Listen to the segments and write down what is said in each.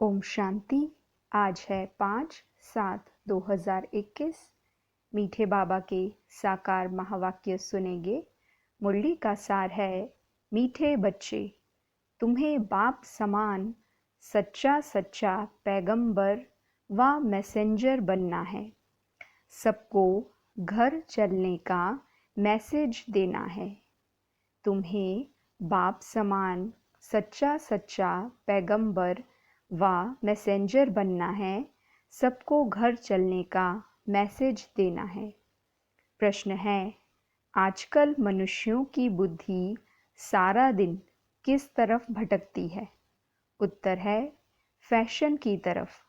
ओम शांति। आज है 5/7/2021। मीठे बाबा के साकार महावाक्य सुनेंगे। मुरली का सार है, मीठे बच्चे, तुम्हें बाप समान सच्चा सच्चा पैगंबर व मैसेंजर बनना है। सबको घर चलने का मैसेज देना है। तुम्हें बाप समान सच्चा सच्चा पैगंबर व मैसेंजर बनना है। सबको घर चलने का मैसेज देना है। प्रश्न है, आजकल मनुष्यों की बुद्धि सारा दिन किस तरफ भटकती है? उत्तर है, फैशन की तरफ।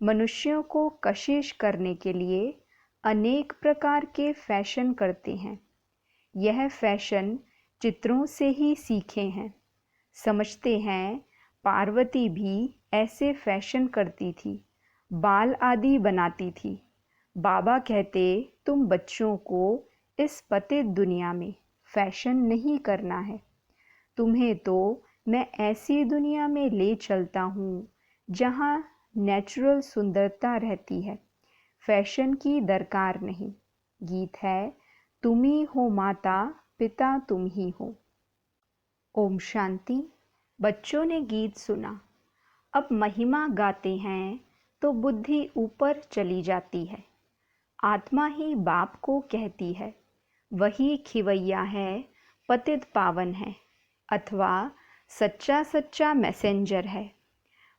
मनुष्यों को कशिश करने के लिए अनेक प्रकार के फैशन करते हैं। यह फैशन चित्रों से ही सीखे हैं। समझते हैं पार्वती भी ऐसे फैशन करती थी, बाल आदि बनाती थी। बाबा कहते, तुम बच्चों को इस पतित दुनिया में फैशन नहीं करना है। तुम्हें तो मैं ऐसी दुनिया में ले चलता हूँ जहाँ नेचुरल सुंदरता रहती है, फैशन की दरकार नहीं। गीत है, तुम ही हो माता पिता तुम ही हो। ओम शांति। बच्चों ने गीत सुना, अब महिमा गाते हैं तो बुद्धि ऊपर चली जाती है। आत्मा ही बाप को कहती है, वही खिवैया है, पतित पावन है, अथवा सच्चा सच्चा मैसेंजर है।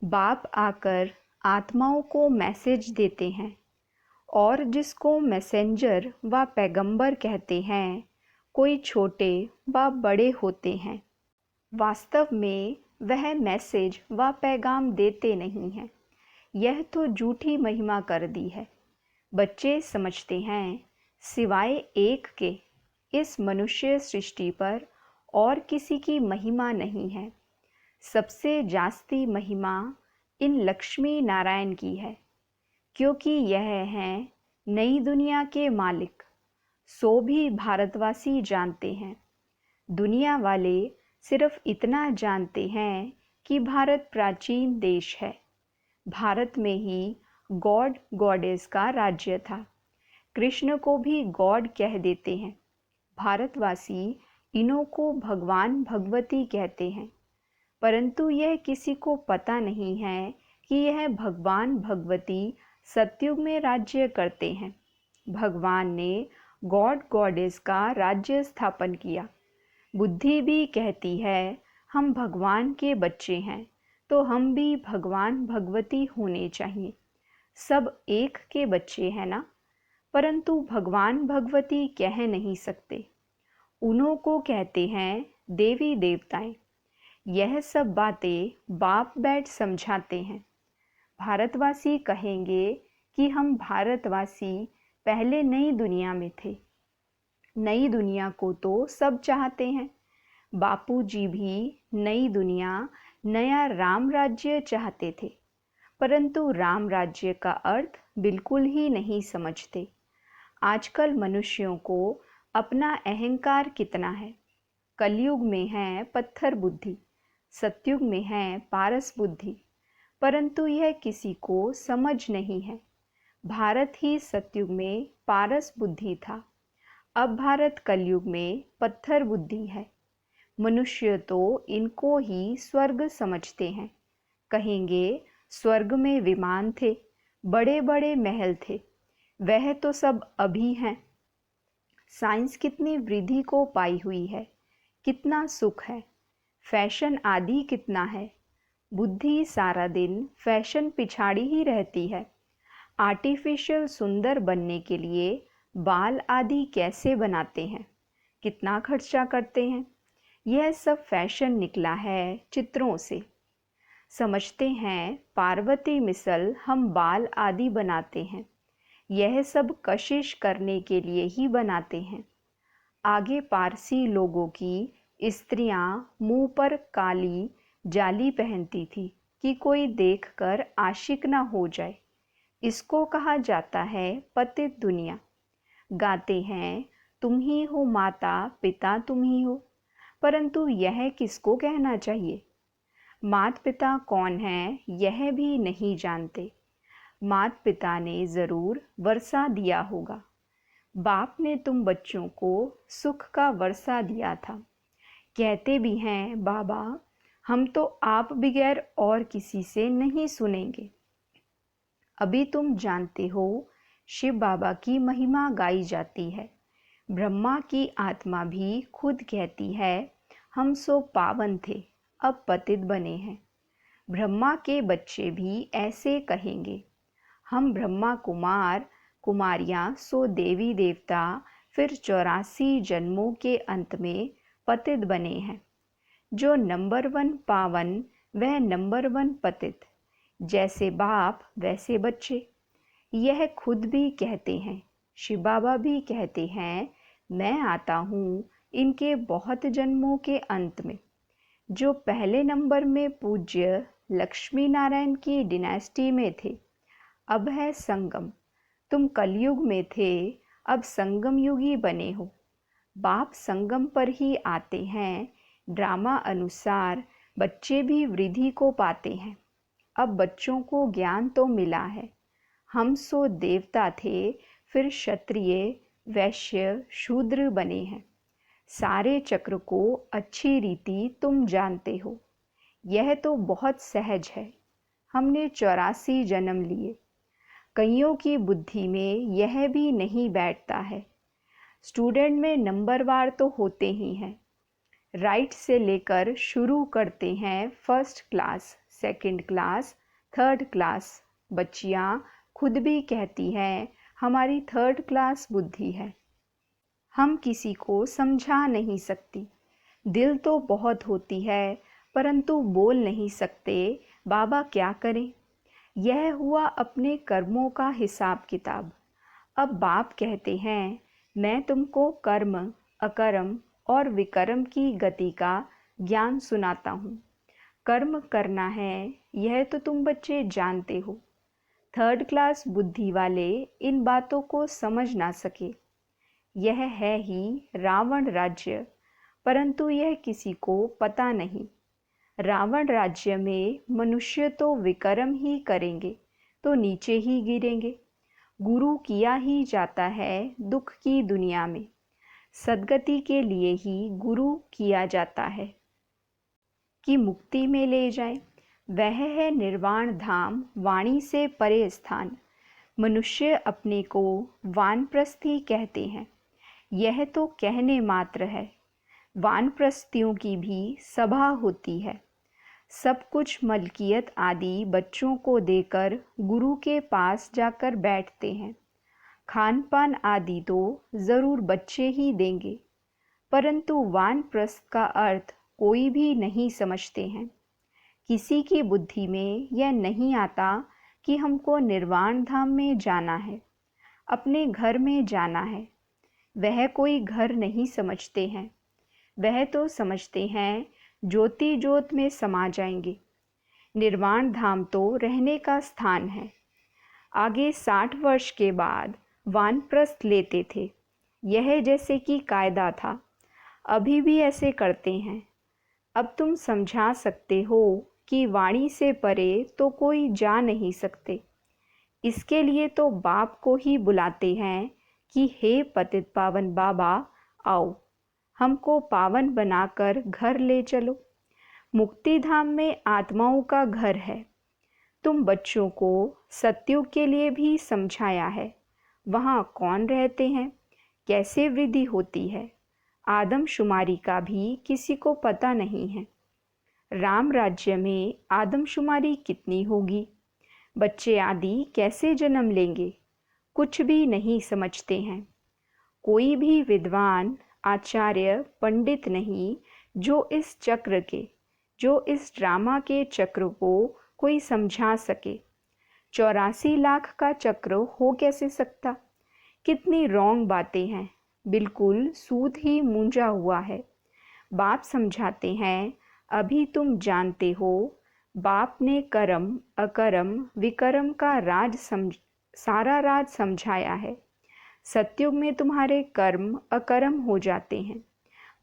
बाप आकर आत्माओं को मैसेज देते हैं, और जिसको मैसेंजर व पैगंबर कहते हैं, कोई छोटे व बड़े होते हैं। वास्तव में वह मैसेज व पैगाम देते नहीं हैं। यह तो झूठी महिमा कर दी है। बच्चे समझते हैं सिवाय एक के इस मनुष्य सृष्टि पर और किसी की महिमा नहीं है। सबसे जास्ती महिमा इन लक्ष्मी नारायण की है, क्योंकि यह हैं नई दुनिया के मालिक। सो भी भारतवासी जानते हैं। दुनिया वाले सिर्फ इतना जानते हैं कि भारत प्राचीन देश है। भारत में ही गॉड गॉडेस का राज्य था। कृष्ण को भी गॉड कह देते हैं। भारतवासी इन्हों को भगवान भगवती कहते हैं, परंतु यह किसी को पता नहीं है कि यह भगवान भगवती सतयुग में राज्य करते हैं। भगवान ने गॉड गॉडेस का राज्य स्थापन किया। बुद्धि भी कहती है, हम भगवान के बच्चे हैं, तो हम भी भगवान भगवती होने चाहिए। सब एक के बच्चे हैं ना, परंतु भगवान भगवती कह नहीं सकते। उन्हों को कहते हैं देवी देवताएं। यह सब बातें बाप बैठ समझाते हैं। भारतवासी कहेंगे कि हम भारतवासी पहले नई दुनिया में थे। नई दुनिया को तो सब चाहते हैं। बापूजी भी नई दुनिया, नया राम राज्य चाहते थे, परंतु राम राज्य का अर्थ बिल्कुल ही नहीं समझते। आजकल मनुष्यों को अपना अहंकार कितना है। कलयुग में है पत्थर बुद्धि, सतयुग में है पारस बुद्धि, परंतु यह किसी को समझ नहीं है। भारत ही सतयुग में पारस बुद्धि था, अब भारत कलयुग में पत्थर बुद्धि है। मनुष्य तो इनको ही स्वर्ग समझते हैं। कहेंगे स्वर्ग में विमान थे, बड़े बड़े महल थे, वह तो सब अभी हैं। साइंस कितनी वृद्धि को पाई हुई है, कितना सुख है, फैशन आदि कितना है। बुद्धि सारा दिन फैशन पिछाड़ी ही रहती है। आर्टिफिशियल सुंदर बनने के लिए बाल आदि कैसे बनाते हैं, कितना खर्चा करते हैं। यह सब फैशन निकला है चित्रों से। समझते हैं पार्वती मिसल हम बाल आदि बनाते हैं, यह सब कशिश करने के लिए ही बनाते हैं। आगे पारसी लोगों की स्त्रियां मुंह पर काली जाली पहनती थी कि कोई देखकर आशिक ना हो जाए। इसको कहा जाता है पतित दुनिया। गाते हैं तुम ही हो माता पिता तुम ही हो, परंतु यह किसको कहना चाहिए? माता पिता कौन हैं यह भी नहीं जानते। माता पिता ने ज़रूर वर्षा दिया होगा। बाप ने तुम बच्चों को सुख का वर्षा दिया था। कहते भी हैं बाबा हम तो आप बगैर और किसी से नहीं सुनेंगे। अभी तुम जानते हो शिव बाबा की महिमा गाई जाती है। ब्रह्मा की आत्मा भी खुद कहती है हम सो पावन थे अब पतित बने हैं। ब्रह्मा के बच्चे भी ऐसे कहेंगे हम ब्रह्मा कुमार कुमारियाँ सो देवी देवता फिर 84 जन्मों के अंत में पतित बने हैं। जो नंबर 1 पावन वह नंबर 1 पतित। जैसे बाप वैसे बच्चे। यह खुद भी कहते हैं। शिव बाबा भी कहते हैं मैं आता हूँ इनके बहुत जन्मों के अंत में। जो पहले नंबर में पूज्य लक्ष्मी नारायण की डिनेस्टी में थे अब है संगम। तुम कलयुग में थे अब संगम युगी बने हो। बाप संगम पर ही आते हैं। ड्रामा अनुसार बच्चे भी वृद्धि को पाते हैं। अब बच्चों को ज्ञान तो मिला है। हम सो देवता थे फिर क्षत्रिय वैश्य शूद्र बने हैं। सारे चक्र को अच्छी रीति तुम जानते हो। यह तो बहुत सहज है। हमने 84 जन्म लिए। कईयों की बुद्धि में यह भी नहीं बैठता है। स्टूडेंट में नंबरवार तो होते ही हैं। राइट से लेकर शुरू करते हैं first class second class third class. बच्चियाँ खुद भी कहती हैं हमारी थर्ड क्लास बुद्धि है। हम किसी को समझा नहीं सकती। दिल तो बहुत होती है परंतु बोल नहीं सकते। बाबा क्या करें। यह हुआ अपने कर्मों का हिसाब किताब। अब बाप कहते हैं मैं तुमको कर्म अकर्म और विकर्म की गति का ज्ञान सुनाता हूँ। कर्म करना है यह तो तुम बच्चे जानते हो। थर्ड क्लास बुद्धि वाले इन बातों को समझ ना सके। यह है ही रावण राज्य परंतु यह किसी को पता नहीं। रावण राज्य में मनुष्य तो विकर्म ही करेंगे तो नीचे ही गिरेंगे। गुरु किया ही जाता है दुख की दुनिया में। सद्गति के लिए ही गुरु किया जाता है कि मुक्ति में ले जाए। वह है निर्वाण धाम वाणी से परे स्थान। मनुष्य अपने को वानप्रस्थी कहते हैं। यह तो कहने मात्र है। वानप्रस्थियों की भी सभा होती है। सब कुछ मलकियत आदि बच्चों को देकर गुरु के पास जाकर बैठते हैं। खान पान आदि तो ज़रूर बच्चे ही देंगे परंतु वानप्रस्थ का अर्थ कोई भी नहीं समझते हैं। किसी की बुद्धि में यह नहीं आता कि हमको निर्वाण धाम में जाना है अपने घर में जाना है। वह कोई घर नहीं समझते हैं। वह तो समझते हैं ज्योति ज्योत में समा जाएंगे। निर्वाण धाम तो रहने का स्थान है। आगे 60 वर्ष के बाद वानप्रस्थ लेते थे। यह जैसे कि कायदा था। अभी भी ऐसे करते हैं। अब तुम समझा सकते हो कि वाणी से परे तो कोई जा नहीं सकते। इसके लिए तो बाप को ही बुलाते हैं कि हे पतित पावन बाबा आओ हमको पावन बनाकर घर ले चलो। मुक्ति धाम में आत्माओं का घर है। तुम बच्चों को सत्युग के लिए भी समझाया है। वहाँ कौन रहते हैं कैसे वृद्धि होती है आदमशुमारी का भी किसी को पता नहीं है। राम राज्य में आदमशुमारी कितनी होगी। बच्चे आदि कैसे जन्म लेंगे कुछ भी नहीं समझते हैं। कोई भी विद्वान आचार्य पंडित नहीं जो इस चक्र के जो इस ड्रामा के चक्र को कोई समझा सके। 84 लाख का चक्र हो कैसे सकता। कितनी रॉन्ग बातें हैं। बिल्कुल सूद ही मूंझा हुआ है। बाप समझाते हैं अभी तुम जानते हो। बाप ने कर्म अकर्म विकर्म का सारा राज समझाया है। सत्युग में तुम्हारे कर्म अकर्म हो जाते हैं।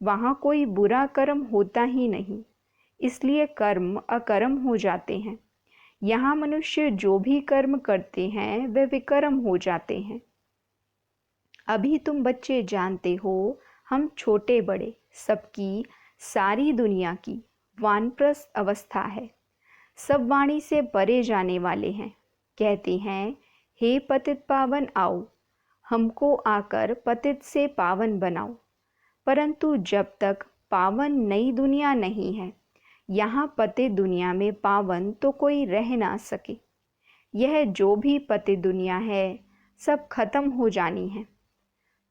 वहाँ कोई बुरा कर्म होता ही नहीं। इसलिए कर्म अकर्म हो जाते हैं। यहाँ मनुष्य जो भी कर्म करते हैं वे विकर्म हो जाते हैं। अभी तुम बच्चे जानते हो, हम छोटे बड़े सबकी, सारी दुनिया की वानप्रस्थ अवस्था है। सब वाणी से परे जाने वाले हैं। कहते हैं, हे पतित पावन आओ, हमको आकर पतित से पावन बनाओ। परंतु जब तक पावन नई दुनिया नहीं है, यहाँ पतित दुनिया में पावन तो कोई रह ना सके। यह जो भी पतित दुनिया है सब खत्म हो जानी है।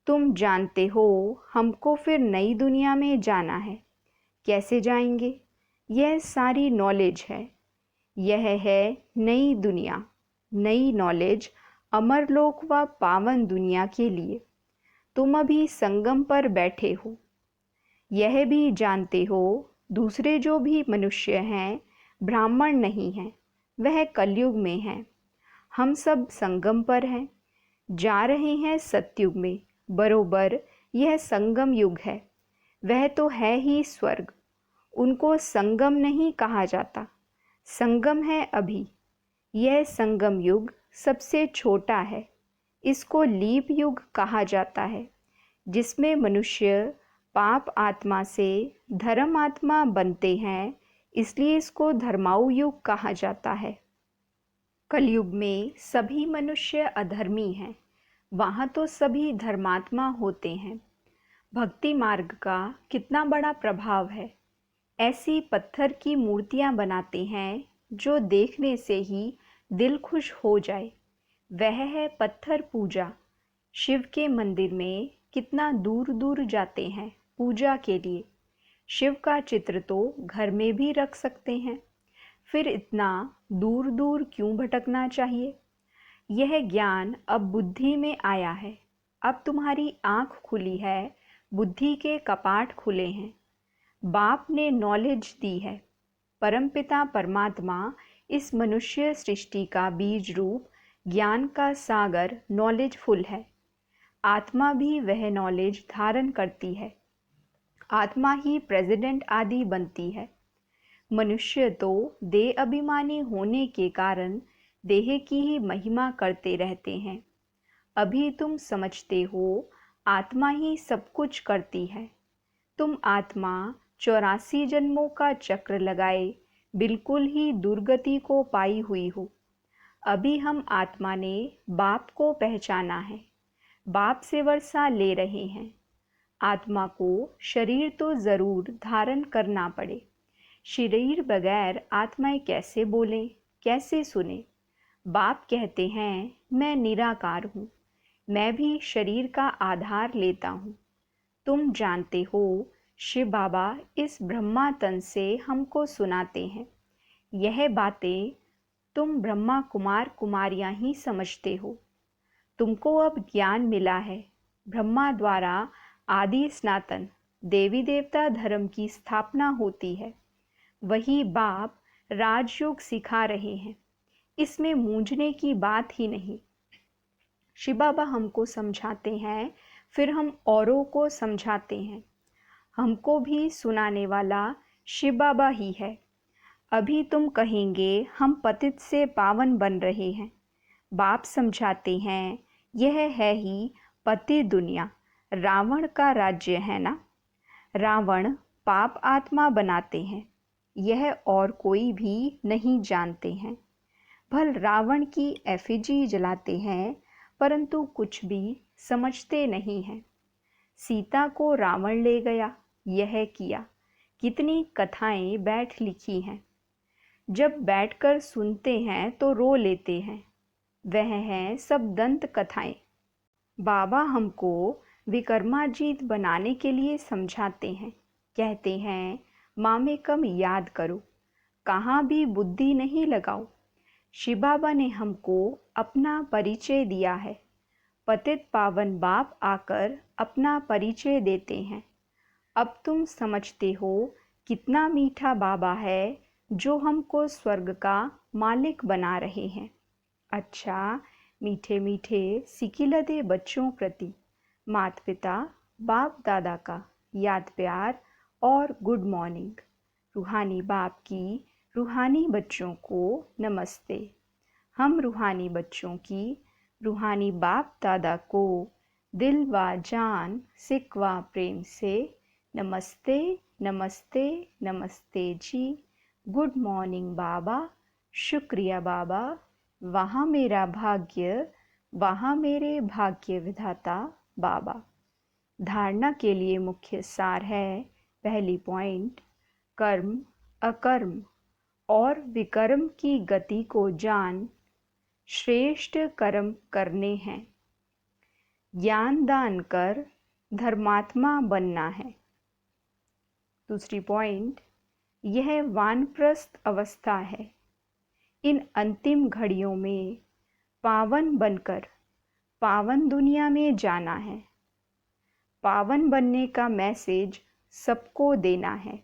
तुम जानते हो, हमको फिर नई दुनिया में जाना है। कैसे जाएंगे? यह सारी नॉलेज है। यह है नई दुनिया, नई नॉलेज, अमरलोक व पावन दुनिया के लिए। तुम अभी संगम पर बैठे हो। यह भी जानते हो, दूसरे जो भी मनुष्य हैं ब्राह्मण नहीं हैं, वह कलयुग में हैं। हम सब संगम पर हैं, जा रहे हैं सतयुग में। बरोबर यह संगम युग है। वह तो है ही स्वर्ग। उनको संगम नहीं कहा जाता, संगम है अभी। यह संगम युग सबसे छोटा है। इसको लीप युग कहा जाता है, जिसमें मनुष्य पाप आत्मा से धर्म आत्मा बनते हैं, इसलिए इसको धर्माऊ युग कहा जाता है। कलयुग में सभी मनुष्य अधर्मी हैं, वहाँ तो सभी धर्मात्मा होते हैं। भक्ति मार्ग का कितना बड़ा प्रभाव है। ऐसी पत्थर की मूर्तियाँ बनाते हैं जो देखने से ही दिल खुश हो जाए। वह है पत्थर पूजा। शिव के मंदिर में कितना दूर दूर जाते हैं पूजा के लिए। शिव का चित्र तो घर में भी रख सकते हैं, फिर इतना दूर दूर क्यों भटकना चाहिए? यह ज्ञान अब बुद्धि में आया है। अब तुम्हारी आँख खुली है, बुद्धि के कपाट खुले हैं। बाप ने नॉलेज दी है। परमपिता परमात्मा इस मनुष्य सृष्टि का बीज रूप ज्ञान का सागर नॉलेजफुल है। आत्मा भी वह नॉलेज धारण करती है। आत्मा ही प्रेसिडेंट आदि बनती है। मनुष्य तो देह अभिमानी होने के कारण देह की ही महिमा करते रहते हैं। अभी तुम समझते हो, आत्मा ही सब कुछ करती है। तुम आत्मा 84 जन्मों का चक्र लगाए बिल्कुल ही दुर्गति को पाई हुई हो। अभी हम आत्मा ने बाप को पहचाना है, बाप से वर्षा ले रहे हैं। आत्मा को शरीर तो जरूर धारण करना पड़े। शरीर बगैर आत्माएं कैसे बोलें, कैसे सुने? बाप कहते हैं, मैं निराकार हूँ, मैं भी शरीर का आधार लेता हूँ। तुम जानते हो, शिव बाबा इस ब्रह्मा तन से हमको सुनाते हैं। यह बातें तुम ब्रह्मा कुमार कुमारियाँ ही समझते हो। तुमको अब ज्ञान मिला है। ब्रह्मा द्वारा आदि सनातन देवी देवता धर्म की स्थापना होती है। वही बाप राजयोग सिखा रहे हैं। इसमें मूंझने की बात ही नहीं। शिव बाबा हमको समझाते हैं, फिर हम औरों को समझाते हैं। हमको भी सुनाने वाला शिव बाबा ही है। अभी तुम कहेंगे, हम पतित से पावन बन रहे हैं। बाप समझाते हैं, यह है ही पति दुनिया। रावण का राज्य है ना। रावण पाप आत्मा बनाते हैं, यह और कोई भी नहीं जानते हैं। भल रावण की एफिजी जलाते हैं, परंतु कुछ भी समझते नहीं हैं। सीता को रावण ले गया, यह किया। कितनी कथाएं बैठ लिखी हैं। जब बैठकर सुनते हैं तो रो लेते हैं। वह हैं सब दंत कथाएं। बाबा हमको विक्रमाजीत बनाने के लिए समझाते हैं। कहते हैं, मामे कम याद करो, कहाँ भी बुद्धि नहीं लगाओ। शिव बाबा ने हमको अपना परिचय दिया है। पतित पावन बाप आकर अपना परिचय देते हैं। अब तुम समझते हो, कितना मीठा बाबा है जो हमको स्वर्ग का मालिक बना रहे हैं। अच्छा, मीठे मीठे सिकिलदे बच्चों प्रति माता पिता बाप दादा का याद प्यार और गुड मॉर्निंग। रूहानी बाप की रूहानी बच्चों को नमस्ते। हम रूहानी बच्चों की रूहानी बाप दादा को दिल व जान सिक व प्रेम से नमस्ते नमस्ते नमस्ते जी। गुड मॉर्निंग बाबा, शुक्रिया बाबा, वहाँ मेरा भाग्य, वहाँ मेरे भाग्य विधाता बाबा। धारणा के लिए मुख्य सार है, पहली पॉइंट, कर्म अकर्म और विकर्म की गति को जान श्रेष्ठ कर्म करने हैं। ज्ञान दान कर धर्मात्मा बनना है। दूसरी पॉइंट, यह वानप्रस्थ अवस्था है। इन अंतिम घड़ियों में पावन बनकर पावन दुनिया में जाना है। पावन बनने का मैसेज सबको देना है।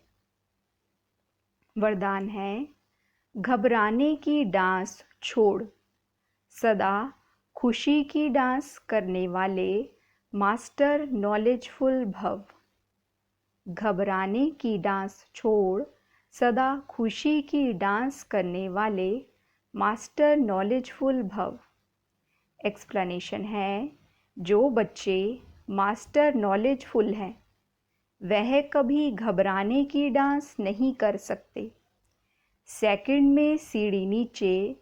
वरदान है, घबराने की डांस छोड़, सदा खुशी की डांस करने वाले मास्टर नॉलेजफुल भव। घबराने की डांस छोड़, सदा खुशी की डांस करने वाले मास्टर नॉलेजफुल भव। एक्सप्लेनेशन है, जो बच्चे मास्टर नॉलेजफुल हैं वह कभी घबराने की डांस नहीं कर सकते। सेकंड में सीढ़ी नीचे,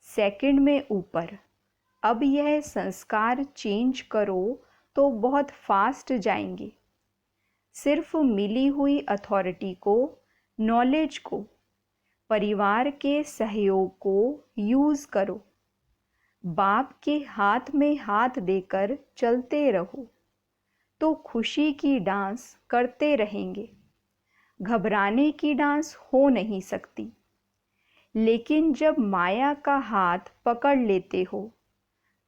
सेकंड में ऊपर। अब यह संस्कार चेंज करो तो बहुत फास्ट जाएंगे। सिर्फ मिली हुई अथॉरिटी को, नॉलेज को, परिवार के सहयोग को यूज़ करो। बाप के हाथ में हाथ देकर चलते रहो तो खुशी की डांस करते रहेंगे। घबराने की डांस हो नहीं सकती, लेकिन जब माया का हाथ पकड़ लेते हो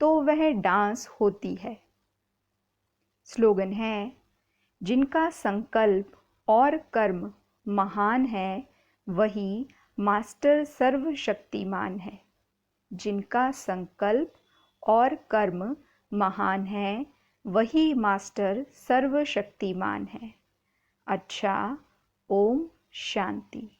तो वह डांस होती है। स्लोगन है, जिनका संकल्प और कर्म महान है वही मास्टर सर्वशक्तिमान है। जिनका संकल्प और कर्म महान है वही मास्टर सर्वशक्तिमान है। अच्छा, ओम शांति।